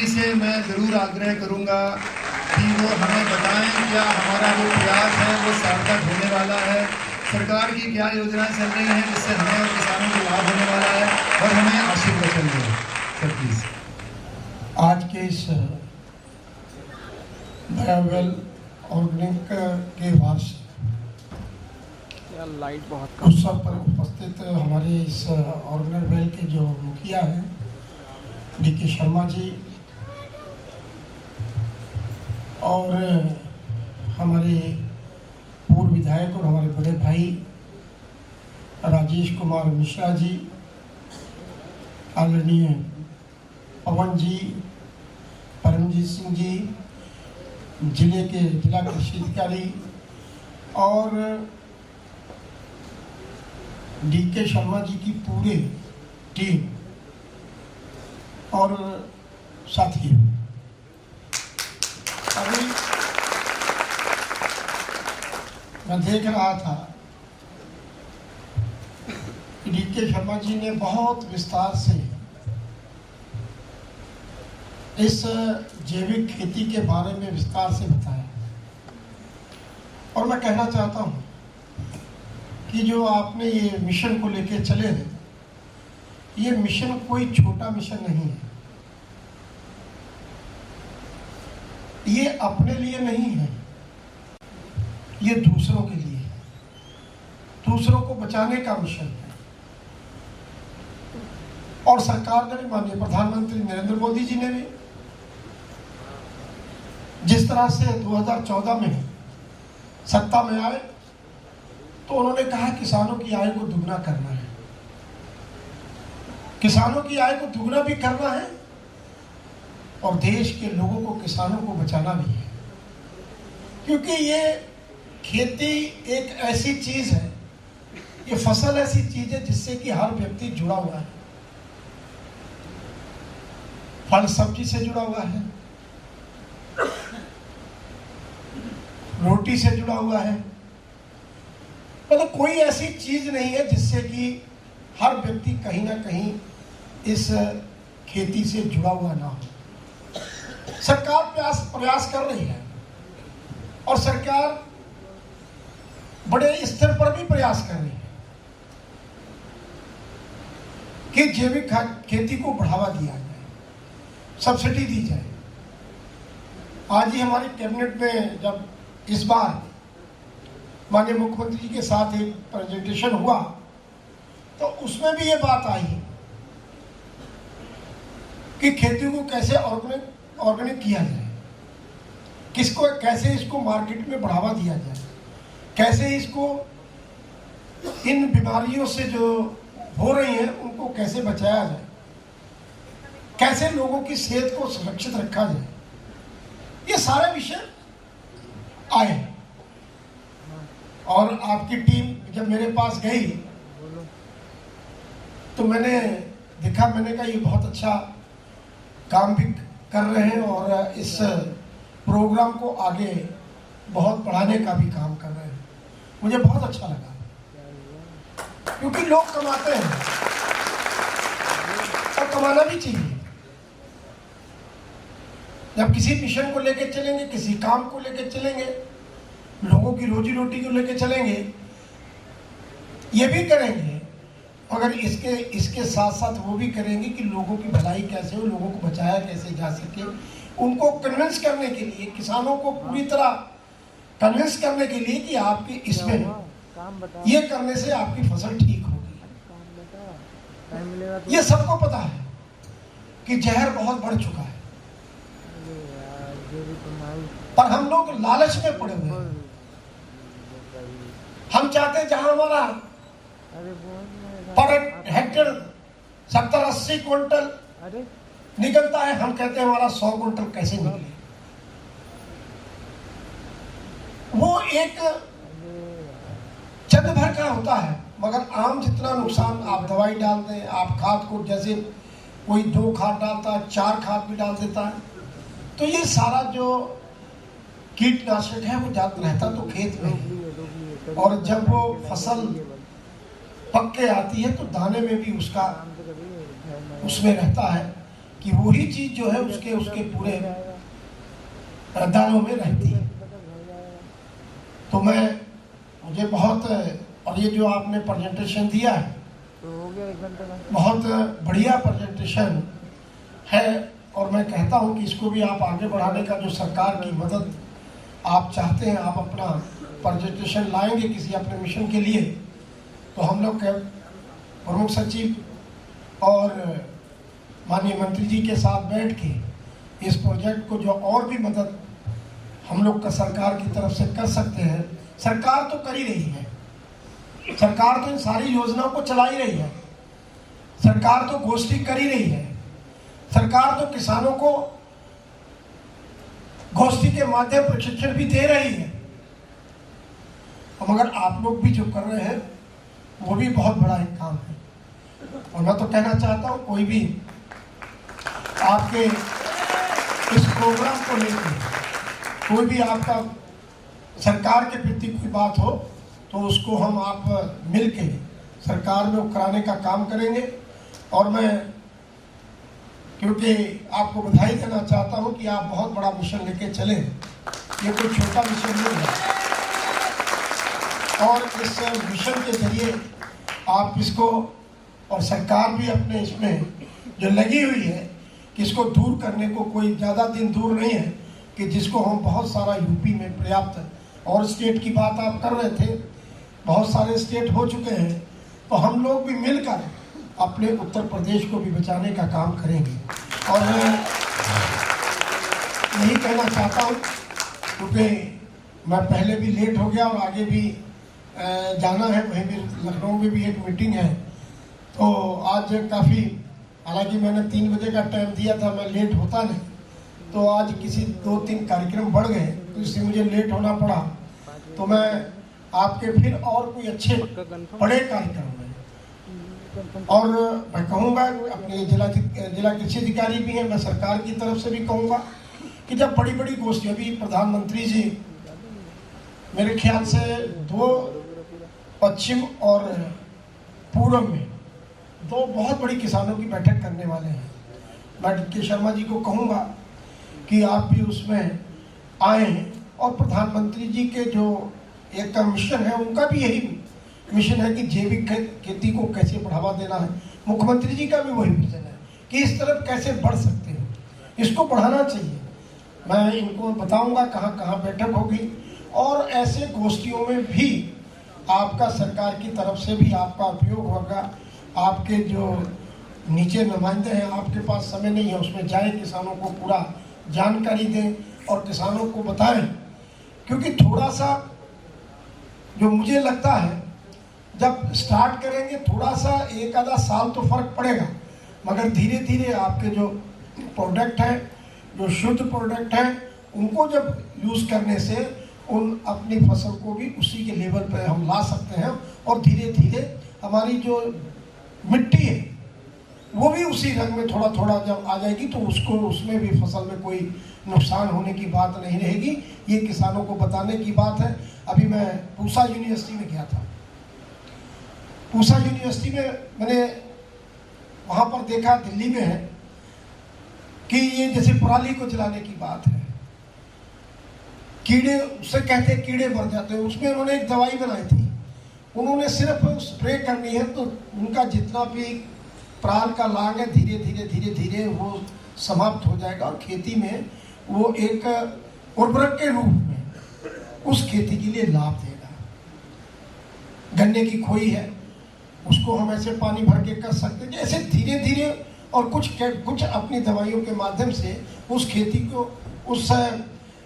से मैं ज़रूर आग्रह करूंगा कि वो हमें बताएं क्या हमारा जो प्रयास है वो सार्थक होने वाला है, सरकार की क्या योजनाएं चल रही हैं जिससे हमें और किसानों को लाभ होने वाला है, और हमें आशीर्वचन दें सर प्लीज़। आज के इस बायोवेल ऑर्गेनिक के वार्षिक लाइट बहुत उत्सव पर उपस्थित हमारे इस ऑर्गेनिक वेल के जो मुखिया हैं डी.के. शर्मा जी, और हमारे पूर्व विधायक और हमारे बड़े भाई राजेश कुमार मिश्रा जी, आदरणीय पवन जी, परमजीत सिंह जी, जिले के जिला कृषि अधिकारी और डी.के. शर्मा जी की पूरे टीम और साथी, अभी मैं देख रहा था कि डी.के. शर्मा जी ने बहुत विस्तार से इस जैविक खेती के बारे में विस्तार से बताया, और मैं कहना चाहता हूँ कि जो आपने ये मिशन को लेके चले हैं, ये मिशन कोई छोटा मिशन नहीं है। ये अपने लिए नहीं है, ये दूसरों के लिए है, दूसरों को बचाने का मिशन है। और सरकार ने भी, माननीय प्रधानमंत्री नरेंद्र मोदी जी ने भी जिस तरह से 2014 में सत्ता में आए तो उन्होंने कहा किसानों की आय को दुगना करना है, किसानों की आय को दुगना भी करना है और देश के लोगों को, किसानों को बचाना भी है। क्योंकि ये खेती एक ऐसी चीज है, ये फसल ऐसी चीज है जिससे कि हर व्यक्ति जुड़ा हुआ है। फल सब्जी से जुड़ा हुआ है, रोटी से जुड़ा हुआ है, मतलब कोई ऐसी चीज नहीं है जिससे कि हर व्यक्ति कहीं ना कहीं इस खेती से जुड़ा हुआ ना हो। सरकार प्रयास कर रही है और सरकार बड़े स्तर पर भी प्रयास कर रही है कि जैविक खेती को बढ़ावा दिया जाए, सब्सिडी दी जाए। आज ही हमारी कैबिनेट में जब इस बार माननीय मुख्यमंत्री जी के साथ एक प्रेजेंटेशन हुआ तो उसमें भी ये बात आई कि खेती को कैसे ऑर्गेनिक किया जाए, किसको कैसे इसको मार्केट में बढ़ावा दिया जाए, कैसे इसको इन बीमारियों से जो हो रही हैं उनको कैसे बचाया जाए, कैसे लोगों की सेहत को सुरक्षित रखा जाए, ये सारे विषय आए। और आपकी टीम जब मेरे पास गई तो मैंने देखा, मैंने कहा ये बहुत अच्छा काम भी कर रहे हैं और इस प्रोग्राम को आगे बहुत बढ़ाने का भी काम कर रहे हैं। मुझे बहुत अच्छा लगा क्योंकि लोग कमाते हैं और कमाना भी चाहिए। जब किसी मिशन को लेकर चलेंगे, किसी काम को लेकर चलेंगे, लोगों की रोजी रोटी को लेकर चलेंगे, ये भी करेंगे, मगर इसके साथ साथ वो भी करेंगे कि लोगों की भलाई कैसे हो, लोगों को बचाया कैसे जा सके, उनको कन्विंस करने के लिए, किसानों को पूरी तरह कन्विंस करने के लिए कि आपके इसमें ये करने से आपकी फसल ठीक होगी। ये सबको पता है कि जहर बहुत बढ़ चुका है, पर हम लोग लालच में पड़े हुए हैं। हम चाहते हैं जहां हमारा पर हेक्टेयर 70-80 क्विंटल निकलता है, हम कहते हैं हमारा 100 क्विंटल कैसे निकले। वो एक चंद भर का होता है, मगर आम जितना नुकसान, आप दवाई डाल दें, आप खाद को, जैसे कोई 2 खाद डालता है, 4 खाद भी डाल देता है, तो ये सारा जो कीटनाशक है वो जाता रहता तो खेत में है। और जब वो फसल पक के आती है तो दाने में भी उसमें रहता है कि वही चीज जो है उसके उसके पूरे दानों में रहती है। तो मुझे बहुत, और ये जो आपने प्रेजेंटेशन दिया है बहुत बढ़िया प्रेजेंटेशन है, और मैं कहता हूं कि इसको भी आप आगे बढ़ाने का जो सरकार की मदद आप चाहते हैं, आप अपना प्रेजेंटेशन लाएंगे किसी अपने मिशन के लिए, तो हम लोग के प्रमुख सचिव और माननीय मंत्री जी के साथ बैठ के इस प्रोजेक्ट को जो और भी मदद हम लोग का सरकार की तरफ से कर सकते हैं। सरकार तो कर ही रही है, सरकार तो इन सारी योजनाओं को चला ही रही है, सरकार तो गोष्ठी कर ही रही है, सरकार तो किसानों को गोष्ठी के माध्यम प्रशिक्षण भी दे रही है। और मगर आप लोग भी जो कर रहे हैं वो भी बहुत बड़ा एक काम है। और मैं तो कहना चाहता हूँ, कोई भी आपके इस प्रोग्राम को लेकर कोई भी आपका सरकार के प्रति कोई बात हो तो उसको हम आप मिल के सरकार में कराने का काम करेंगे। और मैं क्योंकि आपको बधाई देना चाहता हूं कि आप बहुत बड़ा मिशन लेके चले, ये कोई छोटा मिशन नहीं है। और इस मिशन के जरिए आप इसको, और सरकार भी अपने इसमें जो लगी हुई है कि इसको दूर करने को कोई ज़्यादा दिन दूर नहीं है कि जिसको हम बहुत सारा यूपी में पर्याप्त, और स्टेट की बात आप कर रहे थे, बहुत सारे स्टेट हो चुके हैं, तो हम लोग भी मिलकर अपने उत्तर प्रदेश को भी बचाने का काम करेंगे। और मैं यही कहना चाहता हूँ, क्योंकि मैं पहले भी लेट हो गया और आगे भी जाना है, वहीं भी लखनऊ में भी एक मीटिंग है, तो आज काफ़ी, हालांकि मैंने 3 बजे का टाइम दिया था, मैं लेट होता नहीं, तो आज किसी 2-3 कार्यक्रम बढ़ गए तो इससे मुझे लेट होना पड़ा। तो मैं आपके फिर और कोई अच्छे बड़े कार्यक्रम में, और मैं कहूँगा अपने जिला कृषि अधिकारी भी हैं, मैं सरकार की तरफ से भी कहूँगा कि जब बड़ी बड़ी गोष्ठी, अभी प्रधानमंत्री जी मेरे ख्याल से 2 पश्चिम और पूर्व में 2 बहुत बड़ी किसानों की बैठक करने वाले हैं। मैं के शर्मा जी को कहूँगा कि आप भी उसमें आए, और प्रधानमंत्री जी के जो एक मिशन है उनका भी यही मिशन है कि जैविक खेती को कैसे बढ़ावा देना है। मुख्यमंत्री जी का भी वही मिशन है कि इस तरफ कैसे बढ़ सकते हैं, इसको बढ़ाना चाहिए। मैं इनको बताऊंगा कहाँ कहाँ बैठक होगी, और ऐसे गोष्ठियों में भी आपका सरकार की तरफ से भी आपका उपयोग होगा। आपके जो नीचे नुमाइंदे हैं, आपके पास समय नहीं है, उसमें जाए, किसानों को पूरा जानकारी दें और किसानों को बताएं, क्योंकि थोड़ा सा जो मुझे लगता है जब स्टार्ट करेंगे थोड़ा सा 1 आधा साल तो फर्क पड़ेगा, मगर धीरे धीरे आपके जो प्रोडक्ट हैं, जो शुद्ध प्रोडक्ट हैं, उनको जब यूज़ करने से उन अपनी फसल को भी उसी के लेवल पे हम ला सकते हैं, और धीरे धीरे हमारी जो मिट्टी है वो भी उसी रंग में थोड़ा थोड़ा जब आ जाएगी तो उसको, उसमें भी फसल में कोई नुकसान होने की बात नहीं रहेगी। ये किसानों को बताने की बात है। अभी मैं पूसा यूनिवर्सिटी में गया था, पूसा यूनिवर्सिटी में मैंने वहाँ पर देखा, दिल्ली में है, कि ये जैसे पराली को जलाने की बात है, कीड़े, उससे कहते हैं कीड़े मर जाते हैं, उसमें उन्होंने एक दवाई बनाई थी, उन्होंने सिर्फ स्प्रे करनी है तो उनका जितना भी प्राण का लाग है धीरे धीरे धीरे धीरे वो समाप्त हो जाएगा, और खेती में वो एक उर्वरक के रूप में उस खेती के लिए लाभ देगा। गन्ने की खोई है, उसको हम ऐसे पानी भर के कर सकते हैं, ऐसे धीरे धीरे, और कुछ अपनी दवाइयों के माध्यम से उस खेती को,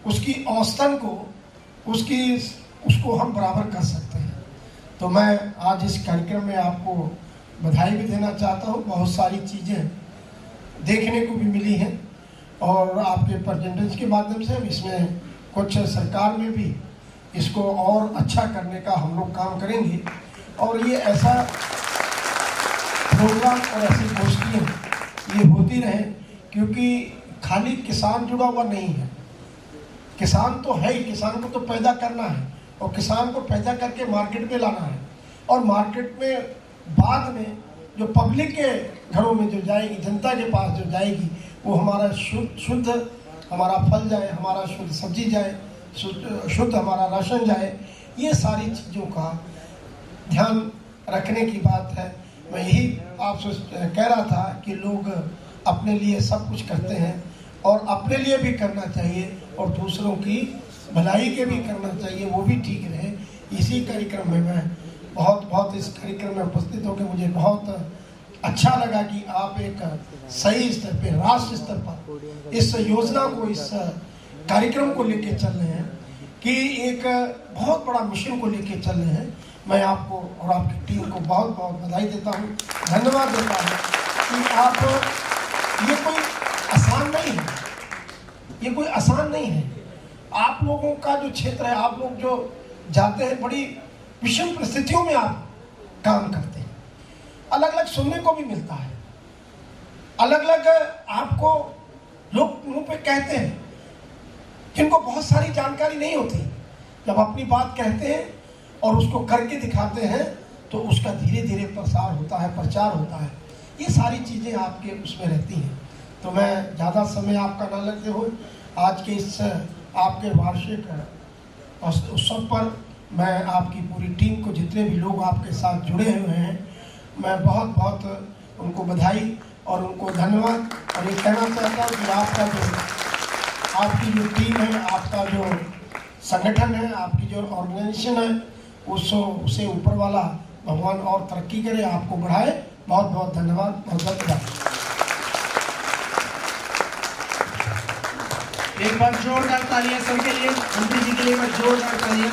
उसकी औसतन को, उसको हम बराबर कर सकते हैं। तो मैं आज इस कार्यक्रम में आपको बधाई भी देना चाहता हूँ। बहुत सारी चीज़ें देखने को भी मिली हैं, और आपके प्रेजेंटेशन के माध्यम से इसमें कुछ सरकार में भी इसको और अच्छा करने का हम लोग काम करेंगे, और ये ऐसा प्रोग्राम और ऐसी गोष्ठियाँ ये होती रहे, क्योंकि खाली किसान जुड़ा हुआ नहीं है, किसान तो है ही, किसान को तो पैदा करना है, और किसान को पैदा करके मार्केट में लाना है, और मार्केट में बाद में जो पब्लिक के घरों में जो जाएगी, जनता के पास जो जाएगी, वो हमारा शुद्ध हमारा फल जाए, हमारा शुद्ध सब्जी जाए, शुद्ध हमारा राशन जाए। ये सारी चीज़ों का ध्यान रखने की बात है। मैं यही आपसे कह रहा था कि लोग अपने लिए सब कुछ करते हैं और अपने लिए भी करना चाहिए और दूसरों की भलाई के भी करना चाहिए, वो भी ठीक रहे। इसी कार्यक्रम में मैं बहुत इस कार्यक्रम में उपस्थित होकर मुझे बहुत अच्छा लगा कि आप एक सही स्तर पे, राष्ट्र स्तर पर इस योजना को, इस कार्यक्रम को लेके चल रहे हैं कि एक बहुत बड़ा मिशन को लेके चल रहे हैं। मैं आपको और आपकी टीम को बहुत बधाई देता हूँ, धन्यवाद देता हूँ कि आप, ये कोई आसान नहीं है, ये कोई आसान नहीं है। आप लोगों का जो क्षेत्र है, आप लोग जो जाते हैं, बड़ी विषम परिस्थितियों में आप काम करते हैं। अलग अलग सुनने को भी मिलता है, अलग अलग आपको लोग मुंह पे कहते हैं जिनको बहुत सारी जानकारी नहीं होती। जब अपनी बात कहते हैं और उसको करके दिखाते हैं तो उसका धीरे धीरे प्रसार होता है, प्रचार होता है। ये सारी चीज़ें आपके उसमें रहती हैं। तो मैं ज़्यादा समय आपका ना लेते हुए आज के इस आपके वार्षिक उत्सव पर मैं आपकी पूरी टीम को, जितने भी लोग आपके साथ जुड़े हुए हैं, मैं बहुत उनको बधाई और उनको धन्यवाद और ये कहना चाहता हूँ कि आपकी जो टीम है, आपका जो संगठन है, आपकी जो ऑर्गेनाइजेशन है, उसे ऊपर वाला भगवान और तरक्की करे, आपको बढ़ाए। बहुत धन्यवाद, बहुत धन्यवाद। एक बार जोरदार तालियां सबके लिए, मंत्री जी के लिए एक बार जोरदार तालियां।